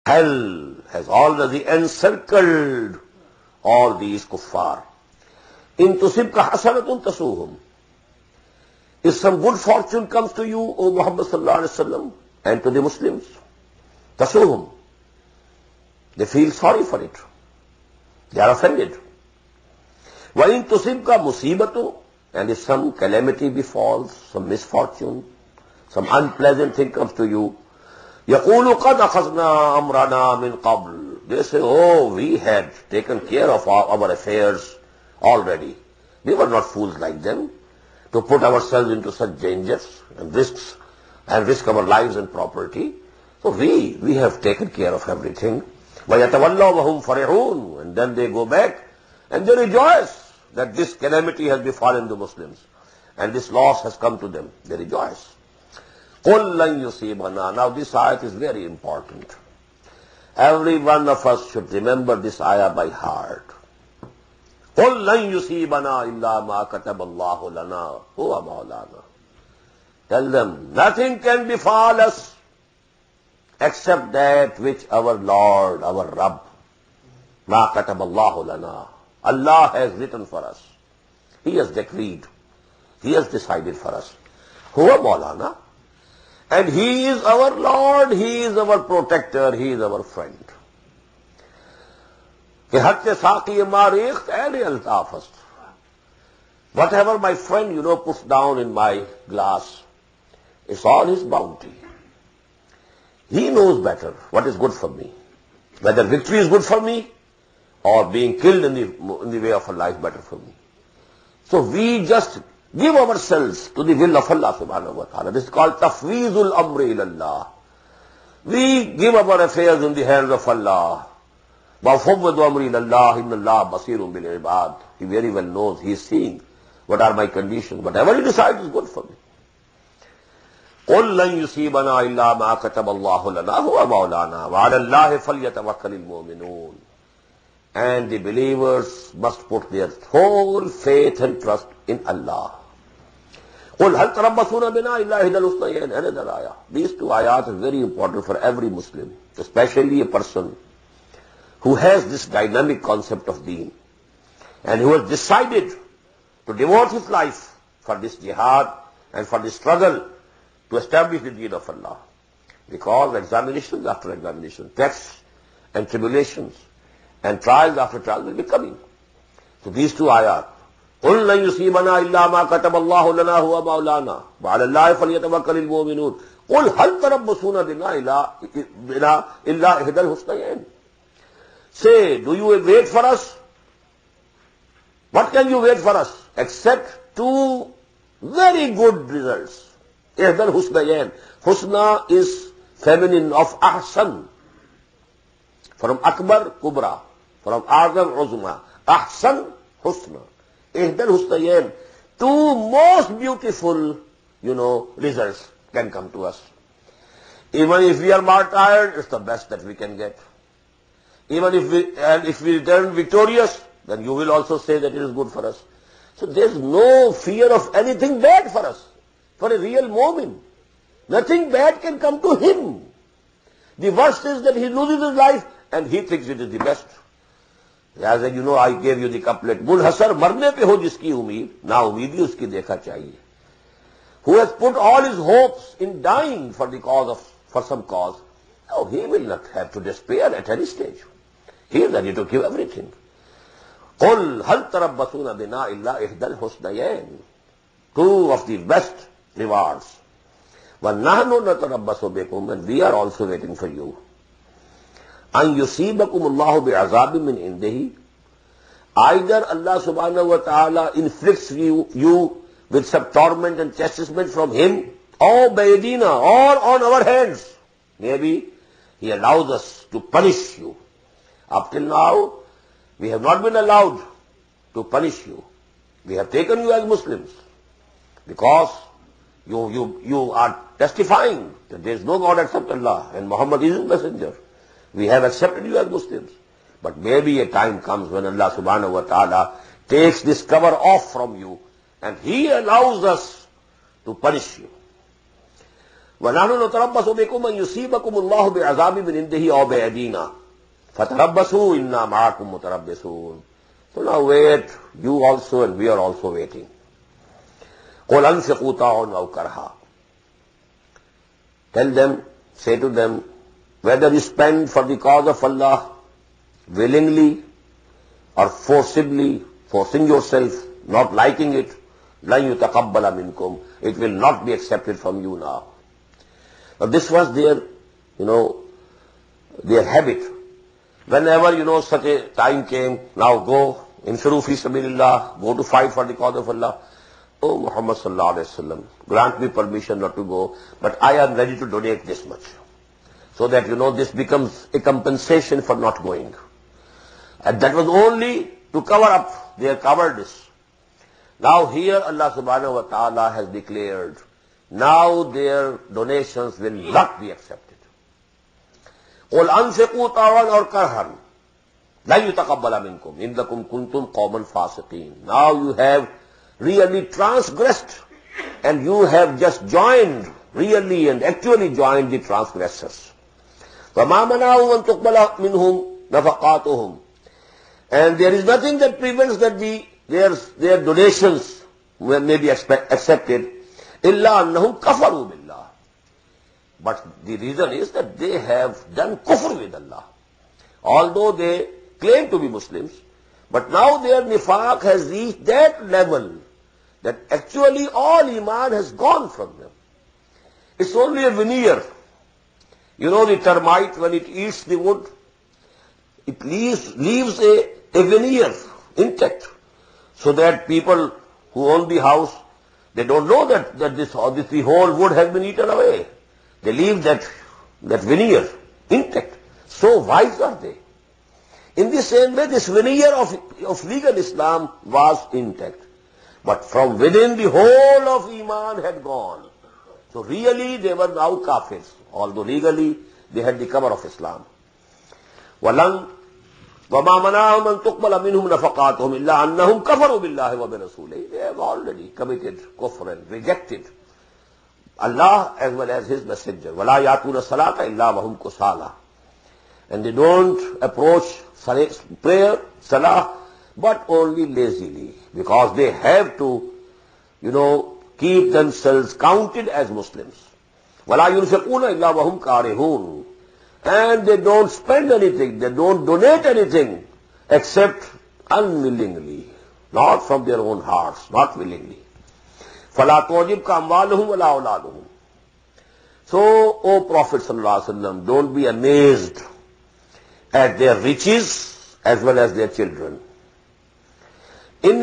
Hell has already encircled all these kuffar. In tusibka hasanatun tasuhum. If some good fortune comes to you, O Muhammad sallallahu alaihi wasallam, and to the Muslims, tasuhum, they feel sorry for it. They are offended. Wa in tusibka musibatu, and if some calamity befalls, some misfortune, some unpleasant thing comes to you, yaqulu qad akhazna amrana min qabl. They say, oh, we had taken care of our affairs already. We were not fools like them to put ourselves into such dangers and risks and risk our lives and property. So we have taken care of everything. وَيَتَوَلَّوْا وَهُمْ فَرِحُونَ. And then they go back and they rejoice that this calamity has befallen the Muslims and this loss has come to them. They rejoice. قُلْ لَنْ يُصِيبَنَا. Now this ayat is very important. Every one of us should remember this ayah by heart. قُلْ لَنْ يُصِيبَنَا إِلَّا مَا كَتَبَ اللَّهُ لَنَا هُوَ مَوْلَانَا. Tell them, nothing can befall us except that which our Lord, our Rabb, مَا كَتَبَ اللَّهُ لَنَا. Allah has written for us. He has decreed. He has decided for us. هُوَ مَوْلَانَا. And He is our Lord, He is our protector, He is our friend. Whatever my friend, puts down in my glass, it's all His bounty. He knows better what is good for me. Whether victory is good for me or being killed in the way of Allah is better for me. So we just give ourselves to the will of Allah subhanahu wa ta'ala. This is called tafweezul amri ilallah. We give our affairs in the hands of Allah. وَفَوَّضُ أَمْرِي إِلَى اللَّهِ إِنَّ اللَّهَ بَصِيرٌ بِالْعِبَادِ. He very well knows, he is seeing what are my conditions. Whatever He decides is good for me. قُلْ لَنْ يُصِيبَنَا إِلَّا مَا كَتَبَ اللَّهُ لَنَا هُوَ مَوْلَانَا وَعَلَى اللَّهِ فَلْيَتَوَكَّلِ الْمُؤْمِنُونَ. And the believers must put their whole faith and trust in Allah. قُلْ هَلْ تَرَبَّصُونَ بِنَا إِلَّا إِحْدَى الْحُسْنَيَيْنِ. Another ayah. These two ayat are very important for every Muslim, especially a person who has this dynamic concept of deen and who has decided to devote his life for this jihad and for this struggle to establish the deen of Allah. Because examinations after examination, tests and tribulations and trials after trials will be coming. So these two ayat, قُلْ لَنْ يُصِيبَنَا إِلَّا مَا كَتَبَ اللَّهُ لَنَا هُوَ مَوْلَانَا وَعَلَى اللَّهِ فَلْيَتَوَكَّلِ الْمُؤْمِنُونَ قُلْ هَلْ تَرَبَّصُونَ بِنَا إِلَّا إِحْدَى الْحُسْنَيَيْنِ. Say, do you wait for us? What can you wait for us? Except two very good results. إِحْدَى الْحُسْنَيَيْنِ. Husna is feminine of ahsan. From akbar, kubra. From azam, uzma. Ahsan, husna. إِحْدَى الْحُسْنَيَيْنِ. Two most beautiful, results can come to us. Even if we are martyred, it's the best that we can get. Even if we return victorious, then you will also say that it is good for us. So there is no fear of anything bad for us. For a real mu'min, nothing bad can come to him. The worst is that he loses his life and he thinks it is the best. As I gave you the couplet, Munhasar marne pe ho jiski umeed, na umeed hi uski dekha chahiye. Who has put all his hopes in dying for some cause, no, he will not have to despair at any stage. He is ready to give everything. قُلْ هَلْ تَرَبَّصُونَ بِنَا إِلَّا إِحْدَى الْحُسْنَيَيْنِ. Two of the best rewards. وَنَحْنُ نَتَرَبَّصُ بِكُمْ. And we are also waiting for you. أَنْ يُصِيبَكُمُ اللَّهُ بِعَذَابٍ مِّنْ عِنْدِهِ. Either Allah subhanahu wa ta'ala inflicts you with some torment and chastisement from Him, or بَيَدِينَا, or on our hands. Maybe He allows us to punish you. Up till now, we have not been allowed to punish you. We have taken you as Muslims because you are testifying that there is no God except Allah and Muhammad is His messenger. We have accepted you as Muslims. But maybe a time comes when Allah subhanahu wa ta'ala takes this cover off from you and He allows us to punish you. وَنَحْنُ نُتَرَبَّصُ بِكُمْ أَن يُصِيبَكُمُ اللَّهُ بِعَذَابٍ مِّنْ عِندِهِ أَوْ بِأَيْدِينَا فَتَرَبَّصُوا إِنَّا مَعَكُمْ مُتَرَبِّصُونَ. So now wait, you also and we are also waiting. قُلْ أَنْفِقُوا طَاعًا أَوْ كَرْهًا. Tell them, say to them, whether you spend for the cause of Allah willingly or forcibly, forcing yourself, not liking it, لَن يُتَقَبَّلَ مِنْكُمْ. It will not be accepted from you now. Now this was their, their habit. Whenever, such a time came, now go, infiru fi sabilillah, go to fight for the cause of Allah. Oh Muhammad sallallahu alayhi wa sallam, grant me permission not to go, but I am ready to donate this much. So that, this becomes a compensation for not going. And that was only to cover up their cowardice. Now here Allah subhanahu wa ta'ala has declared, now their donations will not be accepted. قُلْ أَنْفِقُوا طَاعًا أَوْ كَرْهًا لَن يُتَقَبَّلَ مِنْكُمْ إِنَّكُمْ كُنْتُمْ قَوْمًا فَاسِقِينَ. Now you have really transgressed and you have just joined, really and actually joined the transgressors. وَمَا مَنَعُوا أَن تُقْبَلَ مِنْهُمْ نَفَقَاتُهُمْ. And there is nothing that prevents that their donations may be accepted, إِلَّا أَنَّهُمْ كَفَرُوا بِاللَّهِ. But the reason is that they have done kufr with Allah. Although they claim to be Muslims, but now their nifaq has reached that level that actually all iman has gone from them. It's only a veneer. The termite, when it eats the wood, it leaves a veneer intact, so that people who own the house, they don't know that the whole wood has been eaten away. They leave that veneer intact. So wise are they. In the same way, this veneer of legal Islam was intact. But from within, the whole of Iman had gone. So really, they were now kafirs, although legally they had the cover of Islam. وَمَا مَنَعَهُمْ أَن تُقْبَلَ مِنْهُمْ نَفَقَاتُهُمْ إِلَّا أَنَّهُمْ كَفَرُوا بِاللَّهِ وَبِرَسُولِهِ. They have already committed kufr and rejected Allah as well as His Messenger. وَلَا يَأْتُونَ الصَّلَاةَ إِلَّا وَهُمْ كُسَالَى. And they don't approach prayer, salah, but only lazily, because they have to, keep themselves counted as Muslims. وَلَا يُنْفِقُونَ إِلَّا وَهُمْ كَارِهُونَ. And they don't spend anything, they don't donate anything, except unwillingly, not from their own hearts, not willingly. فَلَا تُعْجِبْكَ أَمْوَالُهُمْ وَلَا أَوْلَادُهُمْ. So, O Prophet sallallahu alaihi wasallam, don't be amazed at their riches as well as their children.